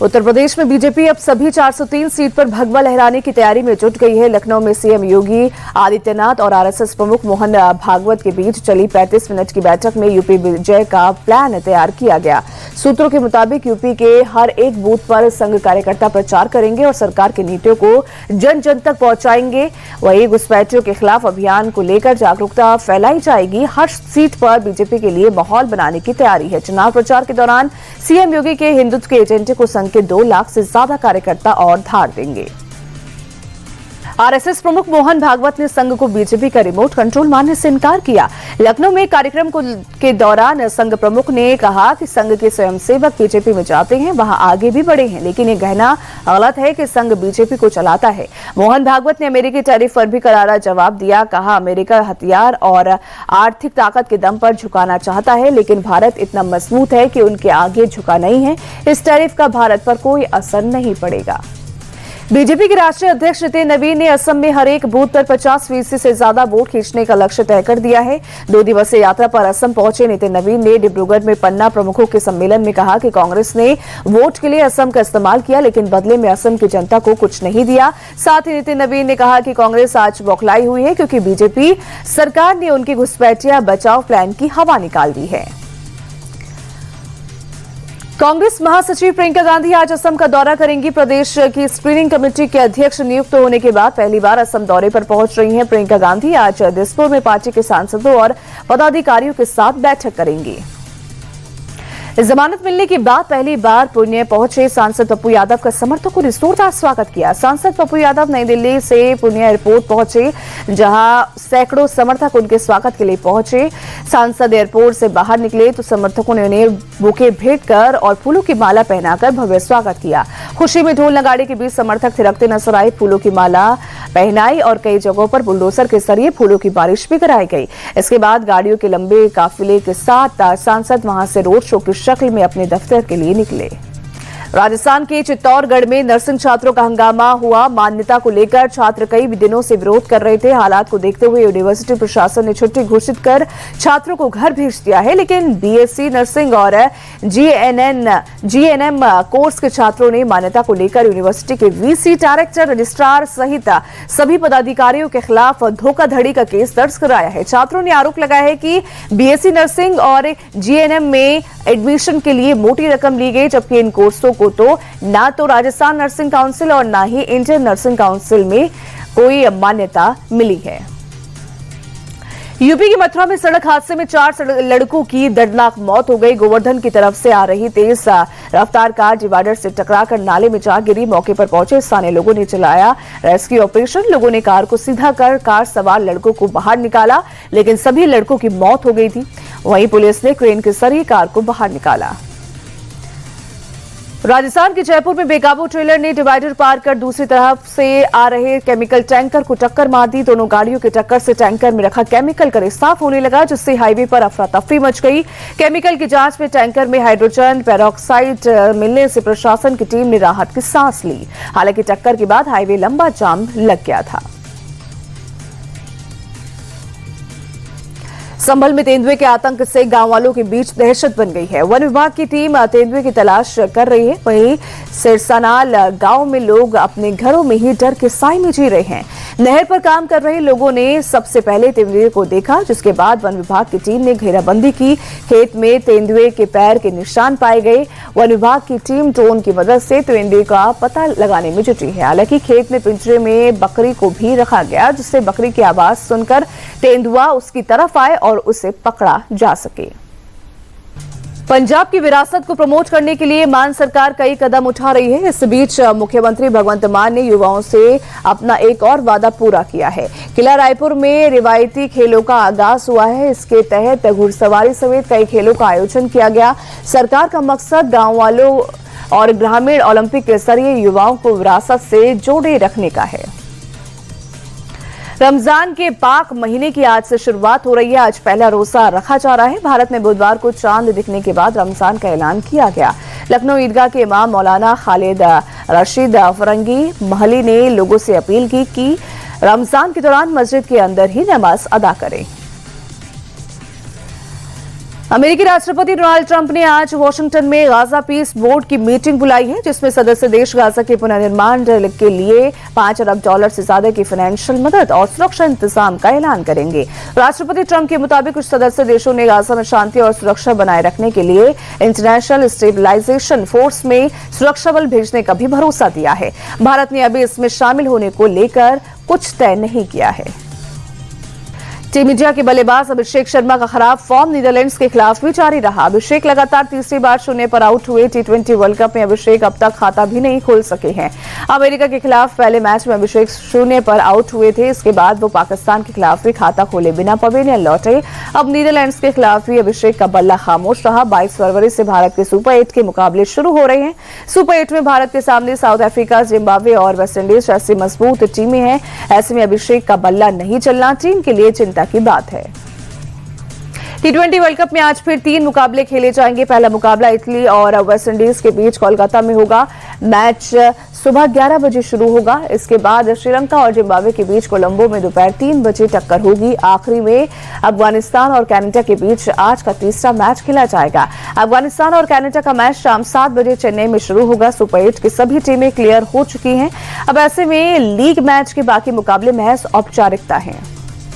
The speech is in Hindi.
उत्तर प्रदेश में बीजेपी अब सभी 403 सीट पर भगवा लहराने की तैयारी में जुट गई है। लखनऊ में सीएम योगी आदित्यनाथ और आरएसएस प्रमुख मोहन भागवत के बीच चली 35 मिनट की बैठक में यूपी विजय का प्लान तैयार किया गया। सूत्रों के मुताबिक यूपी के हर एक बूथ पर संघ कार्यकर्ता प्रचार करेंगे और सरकार की नीतियों को जन जन तक पहुंचाएंगे। वहीं घुसपैठियों के खिलाफ अभियान को लेकर जागरूकता फैलाई जाएगी। हर सीट पर बीजेपी के लिए माहौल बनाने की तैयारी है। चुनाव प्रचार के दौरान सीएम योगी के हिंदुत्व के एजेंडे को संघ के 2 लाख से ज्यादा कार्यकर्ता और धार देंगे। आरएसएस प्रमुख मोहन भागवत ने संघ को बीजेपी का रिमोट कंट्रोल मानने से इनकार किया। लखनऊ में कार्यक्रम के दौरान संघ प्रमुख ने कहा कि संघ के स्वयंसेवक बीजेपी में जाते हैं, वहां आगे भी बढ़े हैं, लेकिन ये कहना गलत है कि संघ बीजेपी को चलाता है। मोहन भागवत ने अमेरिकी टैरिफ पर भी करारा जवाब दिया। कहा, अमेरिका हथियार और आर्थिक ताकत के दम पर झुकाना चाहता है, लेकिन भारत इतना मजबूत है कि उनके आगे झुका नहीं है। इस टैरिफ का भारत पर कोई असर नहीं पड़ेगा। बीजेपी के राष्ट्रीय अध्यक्ष नितिन नवीन ने असम में हर एक बूथ पर 50% से ज्यादा वोट खींचने का लक्ष्य तय कर दिया है। 2 दिवसीय यात्रा पर असम पहुंचे नितिन नवीन ने डिब्रूगढ़ में पन्ना प्रमुखों के सम्मेलन में कहा कि कांग्रेस ने वोट के लिए असम का इस्तेमाल किया, लेकिन बदले में असम की जनता को कुछ नहीं दिया। साथ ही नितिन नवीन ने कहा कि कांग्रेस आज बौखलाई हुई है क्योंकि बीजेपी सरकार ने उनकी घुसपैठिया बचाव प्लान की हवा निकाल दी है। कांग्रेस महासचिव प्रियंका गांधी आज असम का दौरा करेंगी। प्रदेश की स्क्रीनिंग कमेटी के अध्यक्ष नियुक्त होने के बाद पहली बार असम दौरे पर पहुंच रही हैं। प्रियंका गांधी आज दिसपुर में पार्टी के सांसदों और पदाधिकारियों के साथ बैठक करेंगी। जमानत मिलने के बाद पहली बार पुणे पहुंचे सांसद पप्पू यादव का समर्थकों ने जोरदार स्वागत किया। सांसद पप्पू यादव नई दिल्ली से पुणे एयरपोर्ट पहुंचे, जहां सैकड़ों समर्थक उनके स्वागत के लिए पहुंचे। सांसद एयरपोर्ट से बाहर निकले तो समर्थकों ने उन्हें बुके भेंट कर और फूलों की माला पहनाकर भव्य स्वागत किया। खुशी में ढोल नगाड़े के बीच समर्थक थिरकते नजर आए। फूलों की माला पहनाई और कई जगहों पर बुलडोजर के जरिए फूलों की बारिश भी कराई गई। इसके बाद गाड़ियों के लंबे काफिले के साथ सांसद वहां से रोड शो की शक्ल में अपने दफ्तर के लिए निकले। राजस्थान के चित्तौड़गढ़ में नर्सिंग छात्रों का हंगामा हुआ। मान्यता को लेकर छात्र कई दिनों से विरोध कर रहे थे। हालात को देखते हुए यूनिवर्सिटी प्रशासन ने छुट्टी घोषित कर छात्रों को घर भेज दिया है, लेकिन बीएससी नर्सिंग और जीएनएम कोर्स के छात्रों ने मान्यता को लेकर यूनिवर्सिटी के वीसी, डायरेक्टर, रजिस्ट्रार सहित सभी पदाधिकारियों के खिलाफ धोखाधड़ी का केस दर्ज कराया है। छात्रों ने आरोप लगाया है कि बीएससी नर्सिंग और जीएनएम में एडमिशन के लिए मोटी रकम ली गई, जबकि इन कोर्सों को तो ना तो राजस्थान नर्सिंग काउंसिल और ना ही इंडियन नर्सिंग काउंसिल में कोई मान्यता मिली है। यूपी की मथुरा में सड़क हादसे में 4 लड़कों की दर्दनाक मौत हो गई। गोवर्धन की तरफ से आ रही तेज रफ्तार कार डिवाइडर से टकराकर नाले में जा गिरी। मौके पर पहुंचे स्थानीय लोगों ने चलाया रेस्क्यू ऑपरेशन। लोगों ने कार को सीधा कर कार सवार लड़कों को बाहर निकाला, लेकिन सभी लड़कों की मौत हो गई थी। वहीं पुलिस ने क्रेन के जरिए कार को बाहर निकाला। राजस्थान के जयपुर में बेकाबू ट्रेलर ने डिवाइडर पार कर दूसरी तरफ से आ रहे केमिकल टैंकर को टक्कर मार दी। दोनों गाड़ियों के टक्कर से टैंकर में रखा केमिकल का साफ होने लगा, जिससे हाईवे पर अफरा तफरी मच गई। केमिकल की जांच में टैंकर में हाइड्रोजन पेरोक्साइड मिलने से प्रशासन की टीम ने राहत की सांस ली। हालांकि टक्कर के बाद हाईवे लंबा जाम लग गया था। संभल में तेंदुए के आतंक से गांव वालों के बीच दहशत बन गई है। वन विभाग की टीम तेंदुए की तलाश कर रही है। वहीं सिरसानाल गांव में लोग अपने घरों में ही डर के साए में जी रहे हैं। नहर पर काम कर रहे लोगों ने सबसे पहले तेंदुए को देखा, जिसके बाद वन विभाग की टीम ने घेराबंदी की। खेत में तेंदुए के पैर के निशान पाए गए। वन विभाग की टीम ड्रोन की मदद से तेंदुए का पता लगाने में जुटी है। हालांकि खेत में पिंजरे में बकरी को भी रखा गया, जिससे बकरी की आवाज सुनकर तेंदुआ उसकी तरफ आए और उसे पकड़ा जा सके। पंजाब की विरासत को प्रमोट करने के लिए मान सरकार कई कदम उठा रही है। इस बीच मुख्यमंत्री भगवंत मान ने युवाओं से अपना एक और वादा पूरा किया है। किला रायपुर में रिवायती खेलों का आगाज हुआ है। इसके तहत घुड़सवारी समेत कई खेलों का आयोजन किया गया। सरकार का मकसद गांव वालों और ग्रामीण ओलंपिक के जरिए युवाओं को विरासत से जोड़े रखने का है। रमजान के पाक महीने की आज से शुरुआत हो रही है। आज पहला रोजा रखा जा रहा है। भारत में बुधवार को चांद दिखने के बाद रमजान का ऐलान किया गया। लखनऊ ईदगाह के इमाम मौलाना खालिद रशीद फरंगी महली ने लोगों से अपील की कि रमजान के दौरान मस्जिद के अंदर ही नमाज अदा करें। अमेरिकी राष्ट्रपति डोनाल्ड ट्रंप ने आज वॉशिंगटन में गाजा पीस बोर्ड की मीटिंग बुलाई है, जिसमें सदस्य देश गाजा के पुनर्निर्माण के लिए $5 अरब से ज्यादा की फाइनेंशियल मदद और सुरक्षा इंतजाम का ऐलान करेंगे। राष्ट्रपति ट्रंप के मुताबिक कुछ सदस्य देशों ने गाजा में शांति और सुरक्षा बनाए रखने के लिए इंटरनेशनल स्टेबलाइजेशन फोर्स में सुरक्षा बल भेजने का भी भरोसा दिया है। भारत ने अभी इसमें शामिल होने को लेकर कुछ तय नहीं किया है। टीम इंडिया के बल्लेबाज अभिषेक शर्मा का खराब फॉर्म नीदरलैंड्स के खिलाफ भी जारी रहा। अभिषेक लगातार तीसरी बार शून्य पर आउट हुए। टी20 वर्ल्ड कप में अभिषेक अब तक खाता भी नहीं खोल सके हैं। अमेरिका के खिलाफ पहले मैच में अभिषेक शून्य पर आउट हुए थे। इसके बाद वो पाकिस्तान के खिलाफ भी खाता खोले बिना पवेलियन लौटे। अब नीदरलैंड्स के खिलाफ भी अभिषेक का बल्ला खामोश रहा। 22 फरवरी से भारत के सुपर 8 के मुकाबले शुरू हो रहे हैं। सुपर 8 में भारत के सामने साउथ अफ्रीका, जिम्बाब्वे और वेस्टइंडीज जैसी मजबूत टीमें हैं। ऐसे में अभिषेक का बल्ला नहीं चलना टीम के लिए चिंता की बात है। टी20 वर्ल्ड कप में आज फिर 3 मुकाबले खेले जाएंगे। पहला मुकाबला इटली और वेस्टइंडीज के बीच कोलकाता में होगा। मैच सुबह 11 बजे शुरू होगा। इसके बाद श्रीलंका और जिम्बाब्वे के बीच कोलंबो में दोपहर 3 बजे टक्कर होगी। आखिरी में अफगानिस्तान और कनाडा के बीच आज का तीसरा मैच खेला जाएगा। अफगानिस्तान और कनाडा का मैच शाम 7 बजे चेन्नई में शुरू होगा। सुपर 8 की सभी टीमें क्लियर हो चुकी हैं। अब ऐसे में लीग मैच के बाकी मुकाबले महज औपचारिकता हैं।